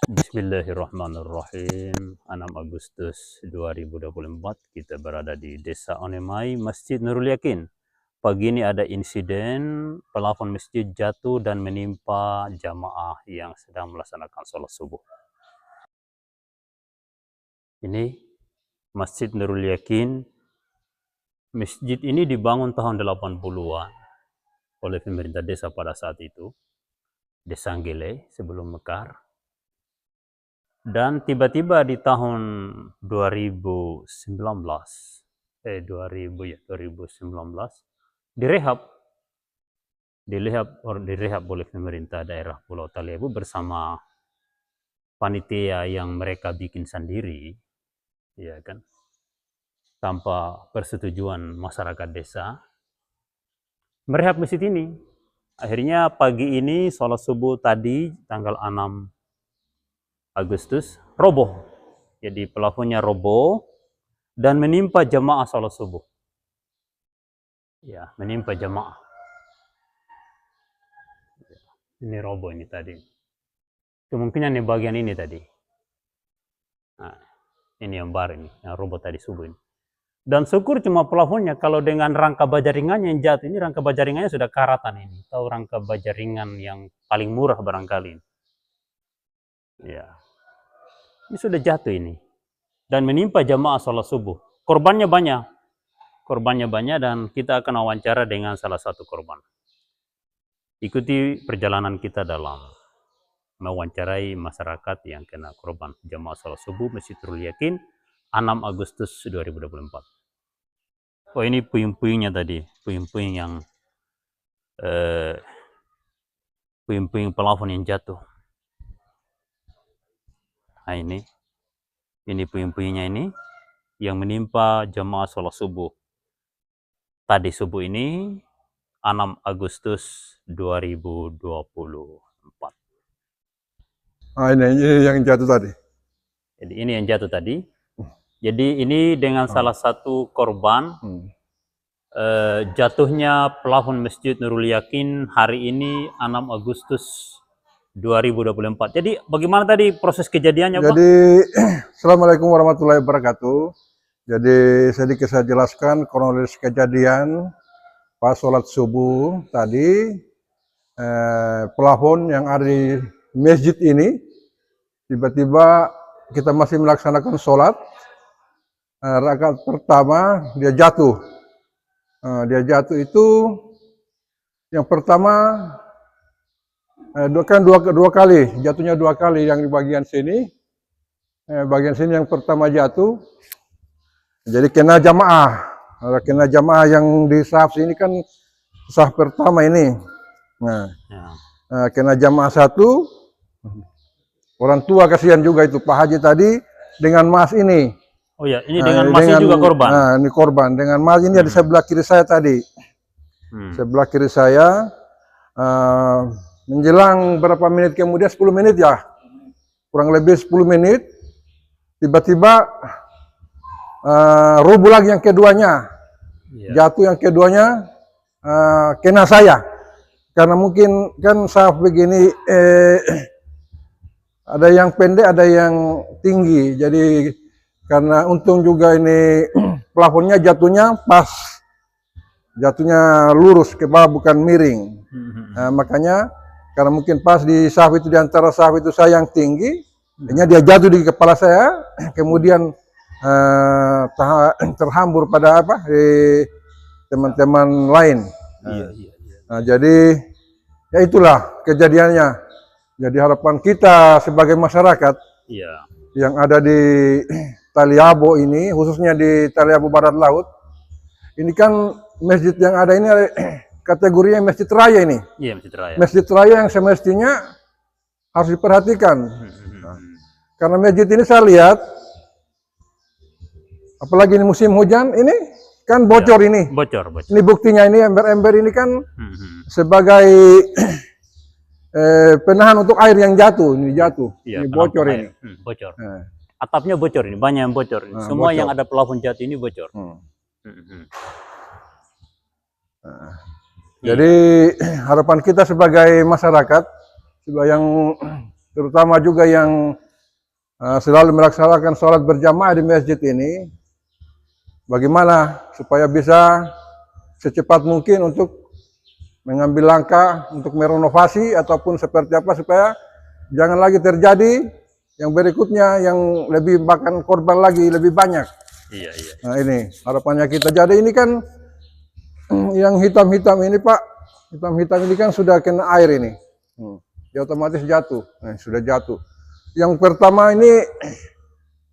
Bismillahirrahmanirrahim. 6 Agustus 2024 kita berada di Desa Onemai, Masjid Nurul Yakin. Pagi ini ada insiden plafon masjid jatuh dan menimpa jamaah yang sedang melaksanakan sholat subuh. Ini Masjid Nurul Yakin. Masjid ini dibangun tahun 80-an oleh pemerintah desa pada saat itu, Desa Anggele sebelum Mekar. Dan tiba-tiba di tahun 2019 direhab oleh pemerintah daerah Pulau Taliabu bersama panitia yang mereka bikin sendiri, ya kan, tanpa persetujuan masyarakat desa. Merehab masjid ini. Akhirnya pagi ini sholat subuh tadi tanggal 6 Agustus roboh. Jadi plafonnya roboh dan menimpa jamaah sholat subuh. Ya, menimpa jamaah. Ini roboh ini tadi. Kemungkinan di bagian ini tadi. Nah, ini yang bar ini, yang roboh tadi subuh ini. Dan syukur cuma plafonnya, kalau dengan rangka baja ringannya yang jatuh, ini rangka baja ringannya sudah karatan ini. Tahu rangka baja ringan yang paling murah barangkali. Ya. Ini sudah jatuh ini. Dan menimpa jamaah sholat subuh. Korbannya banyak. Dan kita akan wawancara dengan salah satu korban. Ikuti perjalanan kita dalam mewawancarai masyarakat yang kena korban jamaah sholat subuh Masjid Nurul Yakin 6 Agustus 2024. Oh, ini puing-puingnya tadi, puing-puing yang puing-puing plafon yang jatuh. Nah, ini puing-puingnya ini yang menimpa jamaah sholat subuh tadi subuh ini 6 Agustus 2024. Ini yang jatuh tadi. Jadi ini yang jatuh tadi. Jadi ini dengan salah satu korban jatuhnya plafon Masjid Nurul Yakin hari ini 6 Agustus 2024. Jadi bagaimana tadi proses kejadiannya, Pak? Jadi Assalamualaikum warahmatullahi wabarakatuh. Jadi sedikit saya jelaskan kronologis kejadian pas sholat subuh tadi. Plafon yang ada di masjid ini tiba-tiba kita masih melaksanakan sholat, rakaat pertama dia jatuh. Dia jatuh itu yang pertama dua kali, jatuhnya dua kali. Yang di bagian sini yang pertama jatuh, jadi kena jamaah yang di saf sini kan saf pertama ini. Kena jamaah satu, orang tua kasihan juga itu Pak Haji tadi dengan Mas ini. Oh ya, ini dengan Mas juga korban. Nah, ini korban dengan Mas ini ada sebelah kiri saya tadi. Sebelah kiri saya menjelang berapa menit kemudian, 10 menit ya, kurang lebih 10 menit, tiba-tiba rubuh lagi yang keduanya, jatuh yang keduanya, kena saya, karena mungkin kan saf begini ada yang pendek, ada yang tinggi, jadi karena untung juga ini plafonnya jatuhnya pas, jatuhnya lurus ke bawah bukan miring. Makanya karena mungkin pas di saf itu, di antara saf itu saya yang tinggi, akhirnya dia jatuh di kepala saya, kemudian terhambur pada teman-teman lain. Nah, jadi ya itulah kejadiannya. Jadi harapan kita sebagai masyarakat yang ada di Taliabu ini, khususnya di Taliabu Barat Laut, ini kan masjid yang ada ini kategorinya masjid raya ini. Iya, masjid raya. Masjid raya yang semestinya harus diperhatikan. Karena masjid ini saya lihat, apalagi ini musim hujan, ini kan bocor ini. Bocor. Ini buktinya, ini ember-ember ini kan sebagai penahan untuk air yang jatuh. Ini jatuh, ini bocor ini. Bocor. Atapnya bocor ini, banyak yang bocor ini. Semua bocor. Yang ada plafon jatuh ini bocor. Jadi harapan kita sebagai masyarakat yang terutama juga yang selalu melaksanakan sholat berjamaah di masjid ini, bagaimana supaya bisa secepat mungkin untuk mengambil langkah untuk merenovasi ataupun seperti apa supaya jangan lagi terjadi yang berikutnya yang lebih bahkan korban lagi lebih banyak. Iya, iya. Nah ini harapannya kita. Jadi ini kan yang hitam-hitam ini Pak, hitam-hitam ini kan sudah kena air ini. Ya otomatis jatuh. Nah, sudah jatuh. Yang pertama ini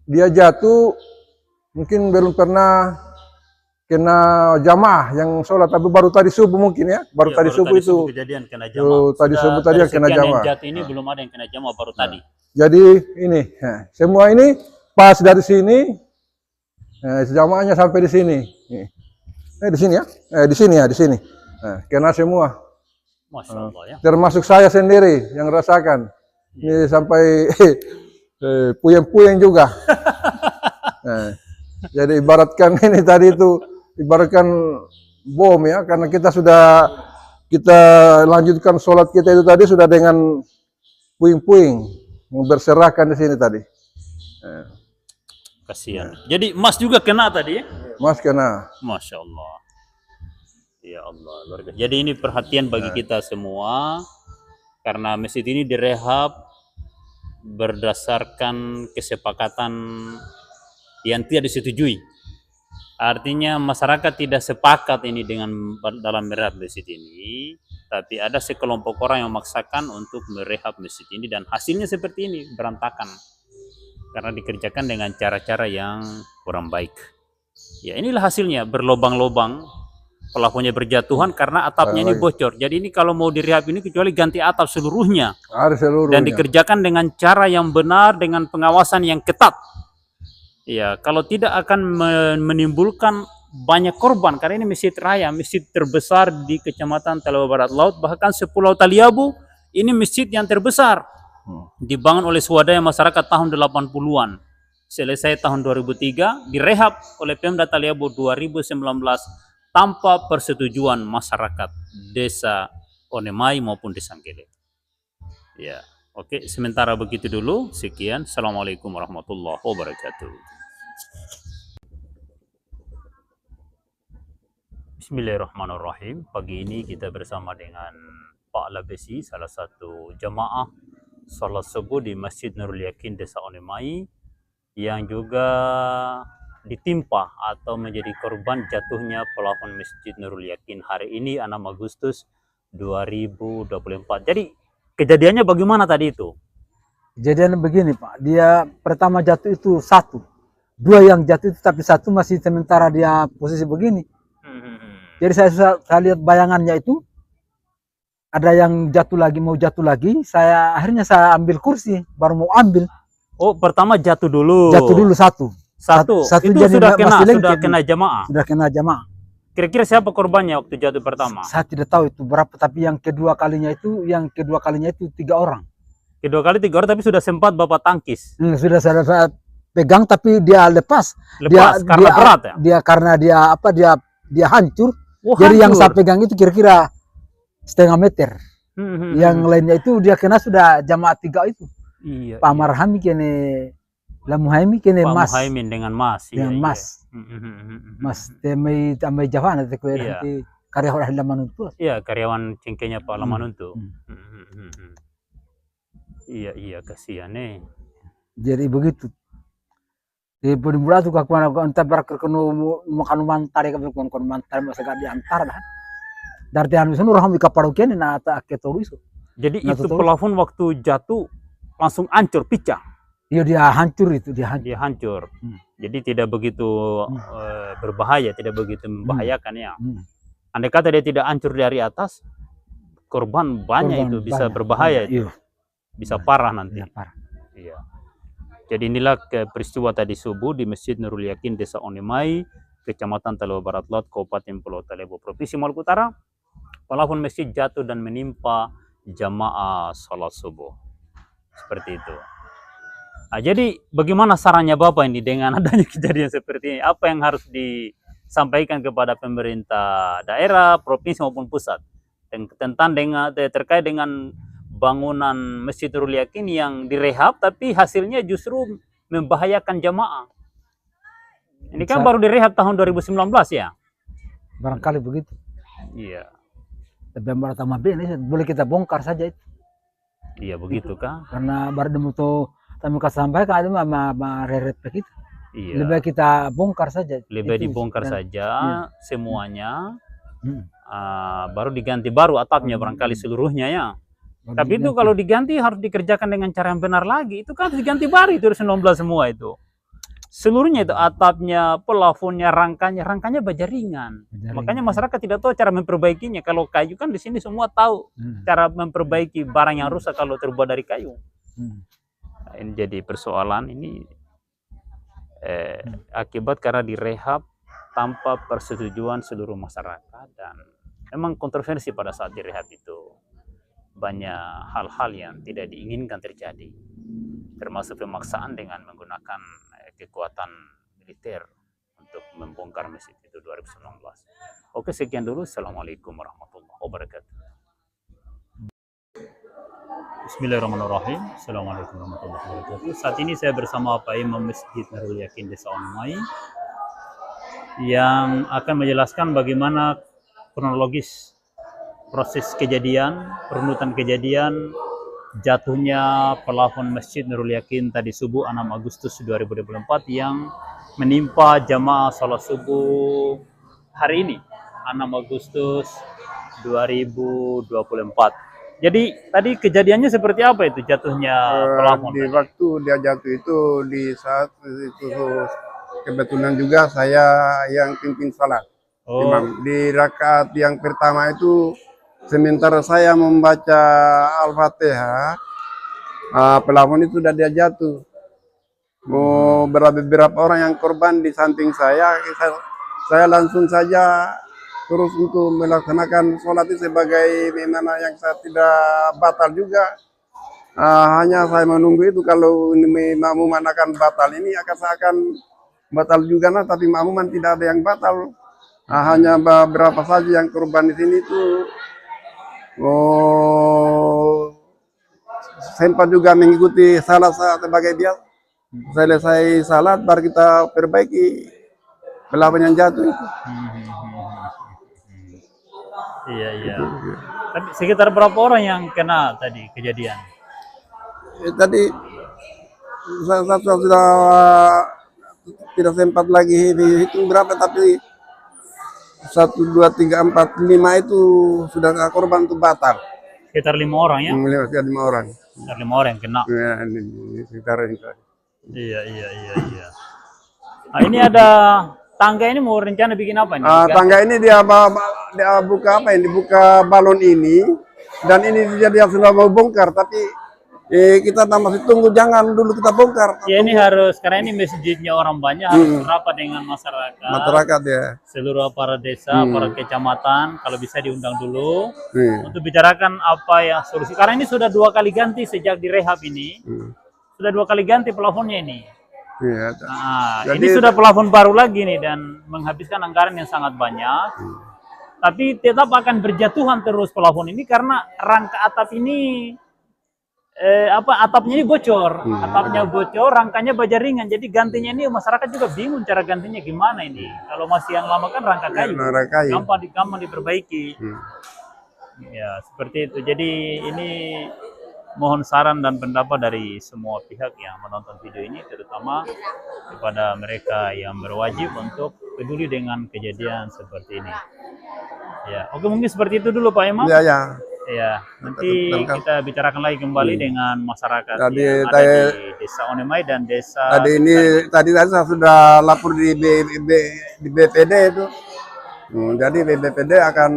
dia jatuh mungkin belum pernah kena jamaah yang sholat, tapi baru tadi subuh mungkin ya, baru tadi subuh itu kejadian kena jamaah. tadi subuh tadi yang kena jamaah. Yang jatuh ini belum ada yang kena jamaah baru tadi. Jadi ini semua ini pas dari sini, jamaahnya sampai di sini. Di sini ya, di sini ya, di sini. Kena semua. Masya Allah ya. Termasuk saya sendiri yang rasakan. Ini sampai puyeng-puyeng juga. Jadi ibaratkan ini tadi itu ibaratkan bom ya, karena kita lanjutkan sholat kita itu tadi sudah dengan puing-puing yang berserakan di sini tadi. Kasihan. Jadi Mas juga kena tadi ya? Mas kena. Masya Allah. Ya Allah, luar biasa. Jadi ini perhatian bagi kita semua, karena masjid ini direhab berdasarkan kesepakatan yang tidak disetujui. Artinya masyarakat tidak sepakat ini dengan dalam merehab masjid ini, tapi ada sekelompok orang yang memaksakan untuk merehab masjid ini dan hasilnya seperti ini, berantakan. Karena dikerjakan dengan cara-cara yang kurang baik. Ya inilah hasilnya, berlobang-lobang, pelakunya berjatuhan karena atapnya ini bocor. Jadi ini kalau mau direhab ini kecuali ganti atap seluruhnya. Harus seluruhnya. Dan dikerjakan dengan cara yang benar, dengan pengawasan yang ketat. Ya, kalau tidak akan menimbulkan banyak korban, karena ini masjid raya, masjid terbesar di Kecamatan Talawa Barat Laut, bahkan Sepulau Taliabu, ini masjid yang terbesar. Dibangun oleh swadaya masyarakat tahun 80-an. Selesai tahun 2003, direhab oleh Pemda Taliabu 2019 tanpa persetujuan masyarakat Desa Onemai maupun Desa Angkele. Ya, oke, sementara begitu dulu. Sekian. Assalamualaikum warahmatullahi wabarakatuh. Bismillahirrahmanirrahim. Pagi ini kita bersama dengan Pak Labesi, salah satu jamaah salat subuh di Masjid Nurul Yakin Desa Onemai, yang juga ditimpa atau menjadi korban jatuhnya plafon Masjid Nurul Yakin hari ini 6 Agustus 2024. Jadi kejadiannya bagaimana tadi itu? Kejadiannya begini Pak, dia pertama jatuh itu satu, dua yang jatuh itu tapi satu masih sementara dia posisi begini. Jadi saya lihat bayangannya itu, ada yang jatuh lagi, mau jatuh lagi, akhirnya saya ambil kursi, baru mau ambil. Oh, pertama jatuh dulu. Jatuh dulu satu itu jadi sudah kena jamaah. Sudah kena jamaah. Kira-kira siapa korbannya waktu jatuh pertama? Saya tidak tahu itu berapa, tapi yang kedua kalinya itu 3 orang. Kedua kali 3 orang, tapi sudah sempat Bapak tangkis. Sudah saya pegang tapi dia lepas. Karena berat ya? Karena dia hancur. Oh, jadi hancur. yang saya pegang itu kira-kira setengah meter. Yang lainnya itu dia kena sudah jamaah 3 itu. Iya. Pak Marhami kene Lamuhaimi kene Mas. Pak Muhaimin dengan Mas. Dengan iya, Mas. Iya. Mas temai Jawa nanti kue Iya. nanti karyawan Lamanuntu. Iya, karyawan cengkehnya Pak Lamanuntu. Iya, kasihan nih. Jadi begitu. Di bulan tuh kakuan entah berkenu makan mantar ya kakuan mantar masa gak diantar dah. Dari tiang itu orang bika parokian na tak ketolu itu. Jadi itu plafon waktu jatuh langsung hancur, pecah. Iya dia hancur itu, dia hancur. Jadi tidak begitu berbahaya, tidak begitu membahayakan ya. Andai kata dia tidak hancur dari atas, korban banyak itu bisa berbahaya itu. Iya. Bisa parah nanti. Iya, parah. Iya. Jadi inilah peristiwa tadi subuh di Masjid Nurul Yakin Desa Onemai, Kecamatan Talawa Barat Laut, Kabupaten Pulau Taliabu, Provinsi Maluku Utara. Plafon masjid jatuh dan menimpa jamaah salat subuh. Seperti itu. Nah, jadi bagaimana sarannya Bapak ini dengan adanya kejadian seperti ini? Apa yang harus disampaikan kepada pemerintah daerah, provinsi maupun pusat terkait dengan bangunan Masjid Nurul Yakin yang direhab tapi hasilnya justru membahayakan jamaah. Ini kan baru direhab tahun 2019 ya? Barangkali begitu. Iya. Tapi yang pertama ini boleh kita bongkar saja itu. Iya begitu kan? Karena baru demo tuh kami sampaikan itu mah reret begitu. Iya. Lebih baik kita bongkar saja. Lebih Itu dibongkar dan- saja semuanya, Hmm. baru diganti baru atapnya barangkali seluruhnya ya. Baru Tapi itu diganti. kalau diganti harus dikerjakan dengan cara yang benar lagi. Itu kan harus diganti baru itu 2019 semua itu. Seluruhnya itu atapnya, pelafonnya, rangkanya bajaringan. Bajaringan. Makanya masyarakat tidak tahu cara memperbaikinya. Kalau kayu kan di sini semua tahu cara memperbaiki barang yang rusak kalau terbuat dari kayu. Nah, ini jadi persoalan ini akibat karena direhab tanpa persetujuan seluruh masyarakat, dan memang kontroversi pada saat direhab itu. Banyak hal-hal yang tidak diinginkan terjadi, termasuk pemaksaan dengan menggunakan kekuatan militer untuk membongkar masjid itu 2019. Oke, sekian dulu. Assalamualaikum warahmatullahi wabarakatuh. Bismillahirrahmanirrahim. Assalamualaikum warahmatullahi wabarakatuh. Saat ini saya bersama Pak Imam Masjid Nurul Yakin Desa Onomai yang akan menjelaskan bagaimana kronologis proses kejadian, perunutan kejadian jatuhnya plafon Masjid Nurul Yakin tadi subuh 6 Agustus 2024 yang menimpa jamaah salat subuh hari ini 6 Agustus 2024. Jadi tadi kejadiannya seperti apa itu jatuhnya plafon? Di waktu dia jatuh itu di saat itu kebetulan juga saya yang pimpin salat. Imam. Di rakaat yang pertama itu sementara saya membaca Al-Fatihah, plafon itu sudah dia jatuh. Beberapa orang yang korban di samping saya langsung saja terus untuk melaksanakan sholat itu sebagai mana yang saya tidak batal juga. Hanya saya menunggu itu kalau makmuman akan batal ini akan batal juga, nah, tapi makmuman tidak ada yang batal. Hanya beberapa saja yang korban di sini itu sempat juga mengikuti salat sebagai biasa. Selesai salat baru kita perbaiki plafon yang jatuh itu. Iya. Tapi sekitar berapa orang yang kena tadi kejadian? Tadi saya sudah tidak sempat lagi hitung berapa, tapi 1, 2, 3, 4, 5 itu sudah korban itu batal. Sekitar 5 orang ya? Sekitar 5 orang. Sekitar 5 orang yang kena. Ya, sekitar ini. Iya. Nah, ini ada tangga, ini mau rencana bikin apa nih? Tangga ini dia buka apa ini? Dibuka balon ini, dan ini dia sudah mau bongkar, tapi kita masih tunggu, jangan dulu kita bongkar. Ya ini harus, karena ini masjidnya orang banyak, harus rapat dengan masyarakat ya. Seluruh aparat desa, aparat kecamatan, kalau bisa diundang dulu untuk bicarakan apa yang solusi. Karena ini sudah 2 kali ganti sejak direhab ini, sudah 2 kali ganti plafonnya ini. Iya. Jadi, ini sudah plafon baru lagi nih dan menghabiskan anggaran yang sangat banyak. Tapi tetap akan berjatuhan terus plafon ini karena rangka atap ini atapnya ini bocor, atapnya bocor, rangkanya baja ringan. Jadi gantinya ini masyarakat juga bingung cara gantinya gimana ini. Kalau masih yang lama kan rangka kayu, gampang diperbaiki. Ya seperti itu. Jadi ini mohon saran dan pendapat dari semua pihak yang menonton video ini, terutama kepada mereka yang berwajib untuk peduli dengan kejadian seperti ini. Ya, oke, mungkin seperti itu dulu Pak Imam. Iya. Ya, nanti kita bicarakan lagi kembali dengan masyarakat tadi, yang ada di Desa Onomai dan Desa. Tadi saya sudah lapor di BPD itu. Jadi BPD akan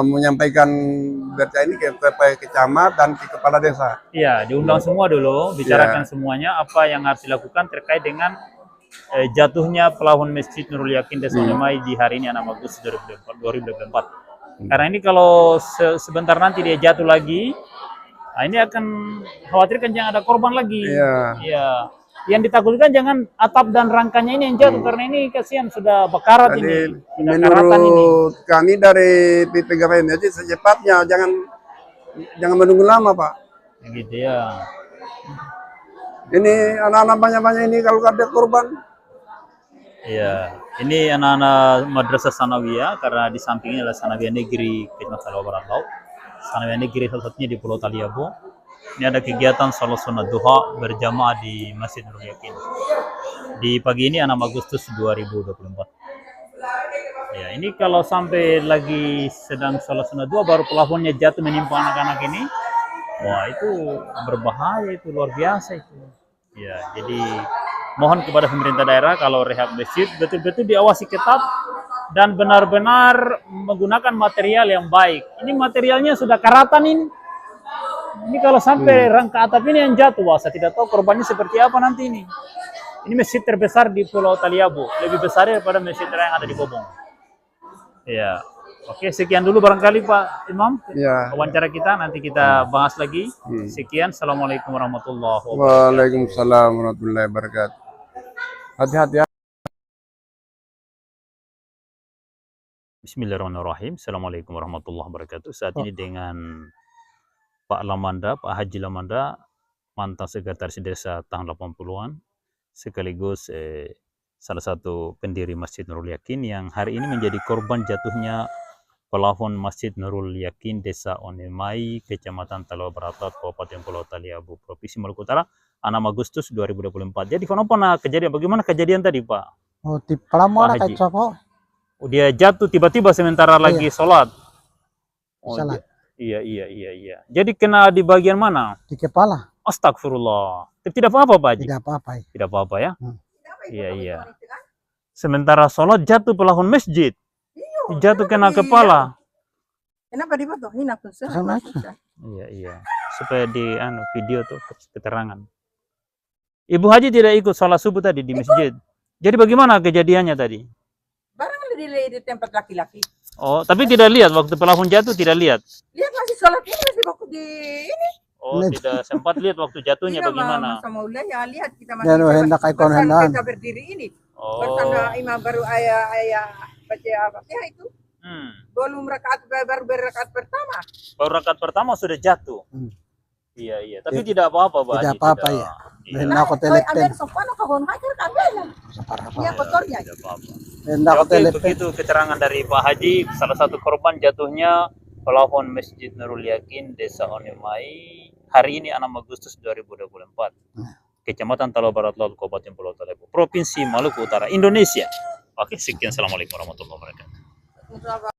menyampaikan berita ini ke camat dan ke kepala desa. Iya, diundang semua dulu, bicarakan semuanya apa yang harus dilakukan terkait dengan jatuhnya plafon Masjid Nurul Yakin Desa Onomai di hari ini 6 Agustus 2024. Karena ini kalau sebentar nanti dia jatuh lagi, nah ini akan khawatirkan jangan ada korban lagi. Iya. Yang ditakutkan jangan atap dan rangkanya ini yang jatuh, karena ini kasihan sudah bakarat. Jadi, ini. Menurut kami dari PPKP jadi secepatnya jangan Jangan menunggu lama, Pak. Gitu ya. Ini anak-anak banyak-banyak ini kalau ada korban. Iya, ini anak-anak Madrasah Sanawiyah karena di sampingnya adalah Sanawiyah Negeri Kecamatan Talawa Barat Laut. Sanawiyah Negeri salah satunya di Pulau Taliabu. Ini ada kegiatan salat sunat duha berjamaah di Masjid Nurul Yakin. Di pagi ini 6 Agustus 2024. Ya, ini kalau sampai lagi sedang salat sunat duha baru pelafonnya jatuh menimpa anak-anak ini. Wah, itu berbahaya, itu luar biasa itu. Ya, jadi mohon kepada pemerintah daerah kalau rehab masjid betul-betul diawasi ketat dan benar-benar menggunakan material yang baik. Ini materialnya sudah karatan ini. Ini kalau sampai rangka atap ini yang jatuh, wah saya tidak tahu korbannya seperti apa nanti ini. Ini masjid terbesar di Pulau Taliabu, lebih besar daripada masjid yang ada di Bobong. Ya, oke, sekian dulu barangkali Pak Imam Ya. wawancara kita, nanti kita bahas lagi. Sekian, assalamualaikum warahmatullahi wabarakatuh. Waalaikumsalam warahmatullahi wabarakatuh. Hati-hati ya. Bismillahirrahmanirrahim. Assalamualaikum warahmatullahi wabarakatuh. Saat ini dengan Pak Lamanda, Pak Haji Lamanda, mantan sekretaris desa tahun 80-an, sekaligus salah satu pendiri Masjid Nurul Yakin yang hari ini menjadi korban jatuhnya pelafon Masjid Nurul Yakin Desa Onemai, Kecamatan Talawa Barat Laut, Kabupaten Pulau Taliabu, Provinsi Maluku Utara, 6 Agustus 2024. Jadi kenapa kejadian? Bagaimana kejadian tadi, Pak? Oh, di Palamuara Pak Haji. kayak coba. Oh, dia jatuh tiba-tiba sementara lagi sholat. Oh, Salat. Iya. Jadi kena di bagian mana? Di kepala. Astagfirullah. Tidak apa-apa, Pak Haji? Tidak apa-apa. Ya. Tidak apa-apa ya? Iya. Sementara sholat jatuh pelafon masjid. Jatuh kena kepala. Kenapa dipatuhin aku sih? Sama aja. Iya. Supaya di video tuh keterangan. Ibu Haji tidak ikut sholat subuh tadi di masjid. Jadi bagaimana kejadiannya tadi? Barang di tempat laki-laki. Oh, tapi tidak lihat waktu pelafon jatuh, tidak lihat. Lihat masih sholat ini masih baku di ini. Oh, tidak sempat lihat waktu jatuhnya bagaimana. Sama ulah ya lihat kita masih. Dan hendak ikon hendak. Kita berdiri ini. Oh. Bersama imam baru ayah baca apa ya itu? Belum rakaat baru berrakaat pertama. Baru rakaat pertama sudah jatuh. Iya. Tapi tidak apa-apa, Pak. Tidak apa-apa ya. Iya. Hendak aku telepon. Ambil sopan kabon hajar kabel. Iya kotornya. Tidak apa-apa. Hendak aku Oke, telepon. begitu keterangan dari Pak Haji, salah satu korban jatuhnya pelafon Masjid Nurul Yakin Desa Onemai hari ini 6 Agustus 2024. Kecamatan Talawa Barat Laut, Kabupaten Pulau Taliabu, Provinsi Maluku Utara, Indonesia. Oke, sekian. Assalamualaikum warahmatullahi wabarakatuh.